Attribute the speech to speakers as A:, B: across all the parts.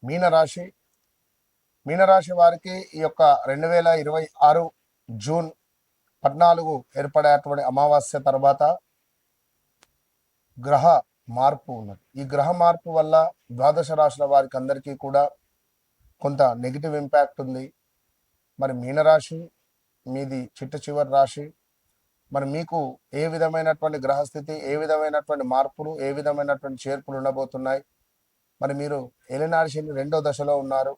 A: మీనరాశి మీనరాశి వారికి ఈ యొక్క 2026 జూన్ 14 ఏర్పడేటువంటి అమావాస్య తర్వాత గ్రహ మార్పు ఉన్నది. ఈ గ్రహ మార్పు వల్ల ద్వాదశ రాశుల వారికి అందరికీ కూడా కొంత నెగిటివ్ ఇంపాక్ట్ ఉంది. మరి మీనరాశి మీది చిట్ట చివరి రాశి. మరి మీకు ఏ విధమైనటువంటి గ్రహస్థితి, ఏ విధమైనటువంటి మార్పులు, ఏ విధమైనటువంటి చేర్పులు ఉండబోతున్నాయి? మరి మీరు ఏలినాటి శని 2వ దశలో ఉన్నారు.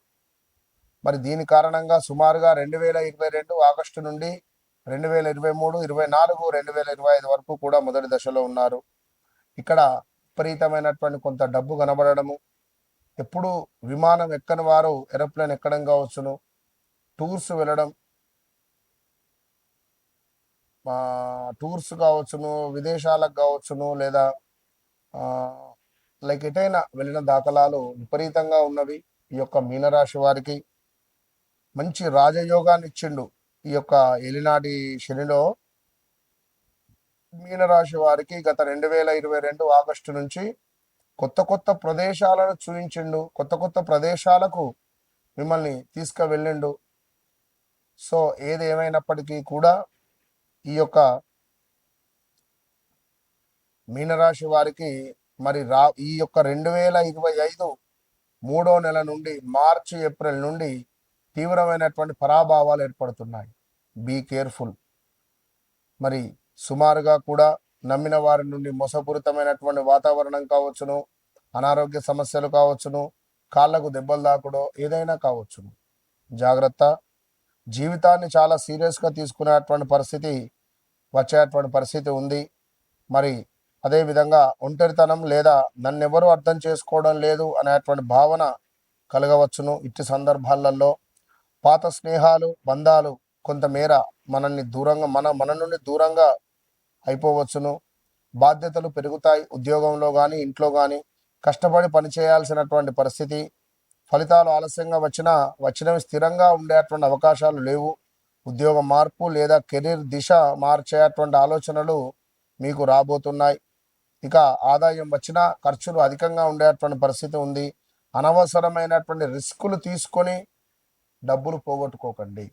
A: మరి దీని కారణంగా సుమారుగా 2022 ఆగస్టు నుండి 2023, 24, 2025 వరకు కూడా మొదటి దశలో ఉన్నారు. ఇక్కడ విపరీతమైనటువంటి కొంత డబ్బు కనబడము, ఎప్పుడు విమానం ఎక్కని వారు ఏరోప్లేన్ ఎక్కడం కావచ్చును, టూర్స్ వెళ్ళడం, టూర్స్ కావచ్చును, విదేశాలకు కావచ్చును, లేదా లైక్ ఎటైనా వెళ్ళిన దాఖలాలు విపరీతంగా ఉన్నవి. ఈ యొక్క మీనరాశి వారికి మంచి రాజయోగాన్ని ఇచ్చిండు. ఈ యొక్క ఏలినాటి శనిలో మీనరాశి వారికి గత 2022 ఆగస్టు నుంచి కొత్త కొత్త ప్రదేశాలను చూపించిండు, కొత్త కొత్త ప్రదేశాలకు మిమ్మల్ని తీసుకువెళ్ళిండు. సో ఏది ఏమైనప్పటికీ కూడా ఈ యొక్క మీనరాశి వారికి మరి ఈ యొక్క 2025 3వ నెల నుండి మార్చి, ఏప్రిల్ నుండి తీవ్రమైనటువంటి పరాభావాలు ఏర్పడుతున్నాయి. Be careful. మరి సుమారుగా కూడా నమ్మిన వారి నుండి మోసపూరితమైనటువంటి వాతావరణం కావచ్చును, అనారోగ్య సమస్యలు కావచ్చును, కాళ్లకు దెబ్బలు తాకుడో ఏదైనా కావచ్చును. జాగ్రత్త. జీవితాన్ని చాలా సీరియస్గా తీసుకునేటువంటి పరిస్థితి వచ్చేటువంటి పరిస్థితి ఉంది. మరి అదేవిధంగా ఒంటరితనం లేదా నన్నెవరూ అర్థం చేసుకోవడం లేదు అనేటువంటి భావన కలగవచ్చును. ఇట్టి సందర్భాలలో పాత స్నేహాలు, బంధాలు కొంతమేర మనల్ని దూరంగా మన నుండి దూరంగా అయిపోవచ్చును. బాధ్యతలు పెరుగుతాయి. ఉద్యోగంలో కానీ, ఇంట్లో కానీ కష్టపడి పనిచేయాల్సినటువంటి పరిస్థితి. ఫలితాలు ఆలస్యంగా వచ్చినవి స్థిరంగా ఉండేటువంటి అవకాశాలు లేవు. ఉద్యోగ మార్పు లేదా కెరీర్ దిశ మార్చేటువంటి ఆలోచనలు మీకు రాబోతున్నాయి. ఇక ఆదాయం వచ్చినా ఖర్చులు అధికంగా ఉండేటువంటి పరిస్థితి ఉంది. అనవసరమైనటువంటి రిస్కులు తీసుకొని డబ్బులు పోగొట్టుకోకండి.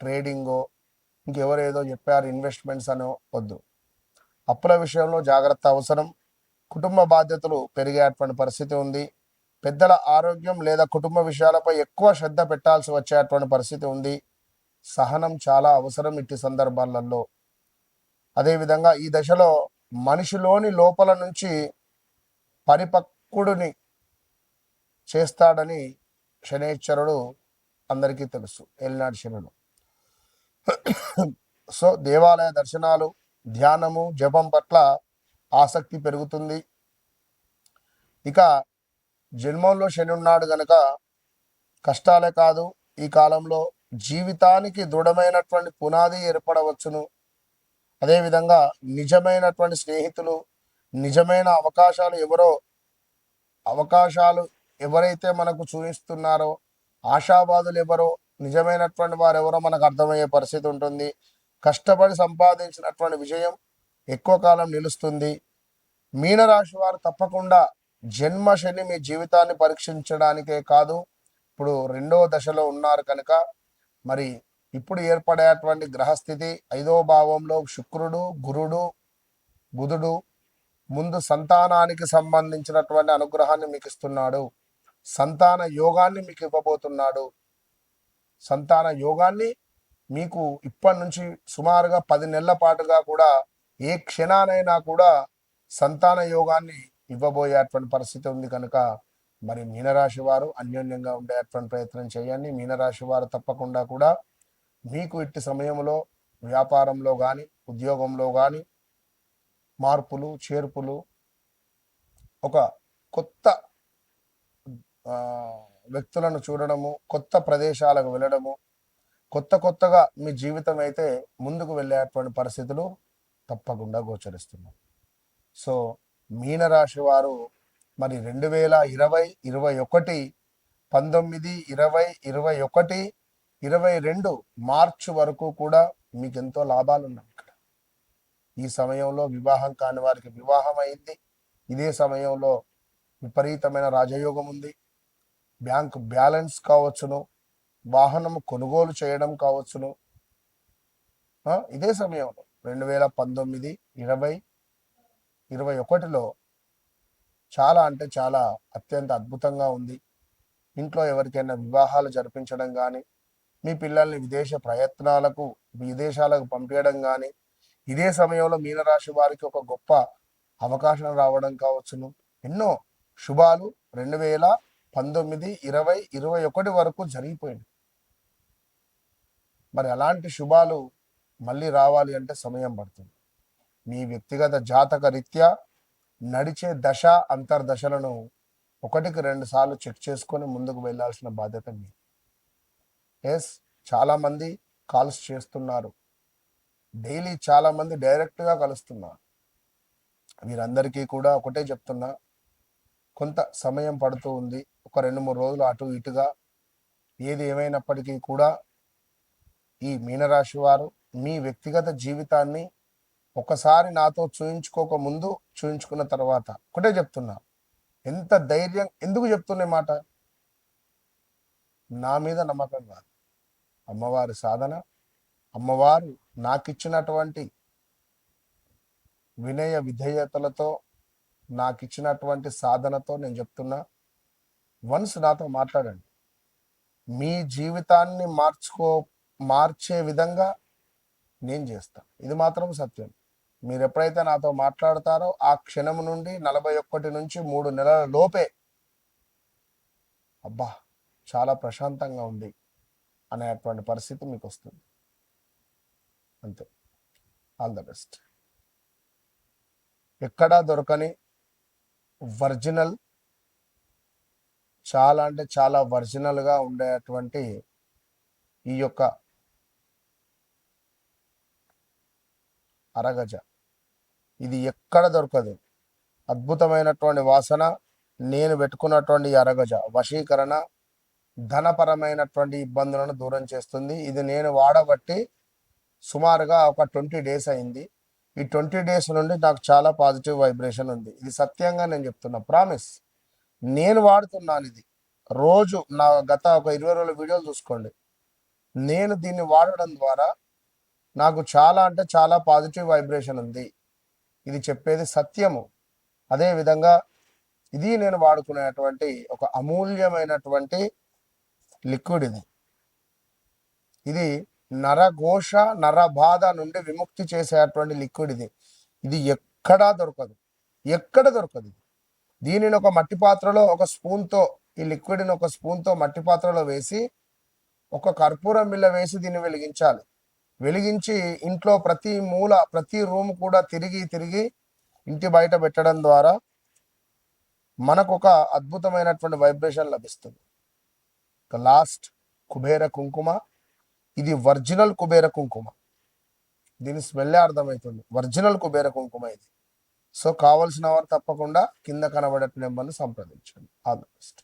A: ట్రేడింగో ఇంకెవరేదో చెప్పారు ఇన్వెస్ట్మెంట్స్ అనో వద్దు. అప్పుల విషయంలో జాగ్రత్త అవసరం. కుటుంబ బాధ్యతలు పెరిగేటువంటి పరిస్థితి ఉంది. పెద్దల ఆరోగ్యం లేదా కుటుంబ విషయాలపై ఎక్కువ శ్రద్ధ పెట్టాల్సి వచ్చేటువంటి పరిస్థితి ఉంది. సహనం చాలా అవసరం ఇట్టి సందర్భాలలో. అదేవిధంగా ఈ దశలో మనిషిలోని లోపల నుంచి పరిపక్వుడిని చేస్తాడని శనేశ్వరుడు అందరికీ తెలుసు, ఏలినాటి శనుడు. సో దేవాలయ దర్శనాలు, ధ్యానము, జపం పట్ల ఆసక్తి పెరుగుతుంది. ఇక జన్మంలో శని ఉన్నాడు గనక కష్టాలే కాదు, ఈ కాలంలో జీవితానికి దృఢమైనటువంటి పునాది ఏర్పడవచ్చును. అదేవిధంగా నిజమైనటువంటి స్నేహితులు, నిజమైన అవకాశాలు ఎవరైతే మనకు చూపిస్తున్నారో, ఆశావాదులు ఎవరో, నిజమైనటువంటి వారు ఎవరో మనకు అర్థమయ్యే పరిస్థితి ఉంటుంది. కష్టపడి సంపాదించినటువంటి విజయం ఎక్కువ కాలం నిలుస్తుంది. మీనరాశి వారు తప్పకుండా జన్మ శని మీ జీవితాన్ని పరీక్షించడానికే కాదు, ఇప్పుడు 2వ దశలో ఉన్నారు కనుక మరి ఇప్పుడు ఏర్పడేటువంటి గ్రహస్థితి 5వ భావంలో శుక్రుడు, గురుడు, బుధుడు ముందు సంతానానికి సంబంధించినటువంటి అనుగ్రహాన్ని మీకు ఇస్తున్నాడు. సంతాన యోగాన్ని మీకు ఇవ్వబోతున్నాడు. సంతాన యోగాన్ని మీకు ఇప్పటి నుంచి సుమారుగా 10 నెలల పాటుగా కూడా ఏ క్షణానైనా కూడా సంతాన యోగాన్ని ఇవ్వబోయేటువంటి పరిస్థితి ఉంది కనుక మరి మీనరాశి వారు అన్యోన్యంగా ఉండేటువంటి ప్రయత్నం చేయండి. మీనరాశి వారు తప్పకుండా కూడా మీకు ఇట్టి సమయంలో వ్యాపారంలో కానీ, ఉద్యోగంలో కానీ మార్పులు, చేర్పులు, ఒక కొత్త వ్యక్తులను చూడడము, కొత్త ప్రదేశాలకు వెళ్ళడము, కొత్తగా మీ జీవితం అయితే ముందుకు వెళ్ళేటువంటి పరిస్థితులు తప్పకుండా గోచరిస్తున్నాయి. సో మీనరాశి వారు మరి 2020, 21, 19, 20, 21, 22 మార్చి వరకు కూడా మీకు ఎంతో లాభాలు ఉన్నాయి. ఇక్కడ ఈ సమయంలో వివాహం కాని వారికి వివాహం అయింది. ఇదే సమయంలో విపరీతమైన రాజయోగం ఉంది. బ్యాంక్ బ్యాలెన్స్ కావచ్చును, వాహనం కొనుగోలు చేయడం కావచ్చును. ఇదే సమయంలో 2019, 20, 21లో చాలా అంటే చాలా అత్యంత అద్భుతంగా ఉంది. ఇంట్లో ఎవరికైనా వివాహాలు జరిపించడం కానీ, మీ పిల్లల్ని విదేశాలకు పంపించడం కానీ, ఇదే సమయంలో మీనరాశి వారికి ఒక గొప్ప అవకాశం రావడం కావచ్చును. ఎన్నో శుభాలు 2019, 20, 21 వరకు జరిగిపోయింది. మరి అలాంటి శుభాలు మళ్ళీ రావాలి అంటే సమయం పడుతుంది. మీ వ్యక్తిగత జాతక రీత్యా నడిచే దశ అంతర్దశలను 1కి 2 సార్లు చెక్ చేసుకొని ముందుకు వెళ్ళాల్సిన బాధ్యత మీది. చాలామంది కాల్స్ చేస్తున్నారు, డైలీ చాలామంది డైరెక్ట్గా కలుస్తున్నారు. వీరందరికీ కూడా ఒకటే చెప్తున్నా, కొంత సమయం పడుతూ ఉంది. ఒక 2-3 రోజులు అటు ఇటుగా. ఏది ఏమైనప్పటికీ కూడా ఈ మీనరాశి వారు మీ వ్యక్తిగత జీవితాన్ని ఒకసారి నాతో చూయించుకోక ముందు, చూయించుకున్న తర్వాత ఒకటే చెప్తున్నా, ఎంత ధైర్యం ఎందుకు చెప్తున్న మాట, నా మీద నమ్మకం కాదు, అమ్మవారి సాధన, అమ్మవారు నాకిచ్చినటువంటి వినయ విధేయతలతో, నాకిచ్చినటువంటి సాధనతో నేను చెప్తున్నా, వన్స్ నాతో మాట్లాడండి. మీ జీవితాన్ని మార్చే విధంగా నేను చేస్తాను. ఇది మాత్రం సత్యం. మీరు ఎప్పుడైతే నాతో మాట్లాడతారో ఆ క్షణం నుండి 41 నుంచి 3 నెలల లోపే అబ్బా చాలా ప్రశాంతంగా ఉంది అనేటువంటి పరిస్థితి మీకు వస్తుంది. అంతే. All the best. ఎక్కడా దొరకని ఒరిజినల్, చాలా అంటే చాలా ఒరిజినల్గా ఉండేటువంటి ఈ యొక్క అరగజ, ఇది ఎక్కడ దొరకదు. అద్భుతమైనటువంటి వాసన. నేను పెట్టుకున్నటువంటి అరగజ వశీకరణ, ధనపరమైనటువంటి ఇబ్బందులను దూరం చేస్తుంది. ఇది నేను వాడబట్టి సుమారుగా ఒక 20 డేస్ అయింది. ఈ 20 డేస్ నుండి నాకు చాలా పాజిటివ్ వైబ్రేషన్ ఉంది. ఇది సత్యంగా నేను చెప్తున్నా, ప్రామిస్. నేను వాడుతున్నాను ఇది రోజు. నా గత ఒక 20 రోజుల వీడియోలు చూసుకోండి. నేను దీన్ని వాడడం ద్వారా నాకు చాలా అంటే చాలా పాజిటివ్ వైబ్రేషన్ ఉంది. ఇది చెప్పేది సత్యము. అదేవిధంగా ఇది నేను వాడుకునేటువంటి ఒక అమూల్యమైనటువంటి లిక్విడ్. ఇది నరఘోష, నరబాధ నుండి విముక్తి చేసేటువంటి లిక్విడ్. ఇది ఎక్కడా దొరకదు, ఎక్కడ దొరకదు. దీనిని ఒక మట్టి పాత్రలో ఒక స్పూన్తో, ఈ లిక్విడ్ని ఒక స్పూన్తో మట్టి పాత్రలో వేసి ఒక కర్పూరం బిళ్ళ వేసి దీన్ని వెలిగించాలి. వెలిగించి ఇంట్లో ప్రతి మూల, ప్రతి రూమ్ కూడా తిరిగి ఇంటి బయట పెట్టడం ద్వారా మనకు ఒక అద్భుతమైనటువంటి వైబ్రేషన్ లభిస్తుంది. లాస్ట్ కుబేర కుంకుమ. ఇది ఒరిజినల్ కుబేర కుంకుమ. దీని స్మెల్లే అర్థమవుతుంది, ఒరిజినల్ కుబేర కుంకుమ ఇది. సో కావలసిన వారు తప్పకుండా కింద కనబడే నెంబర్ని సంప్రదించండి. All the best.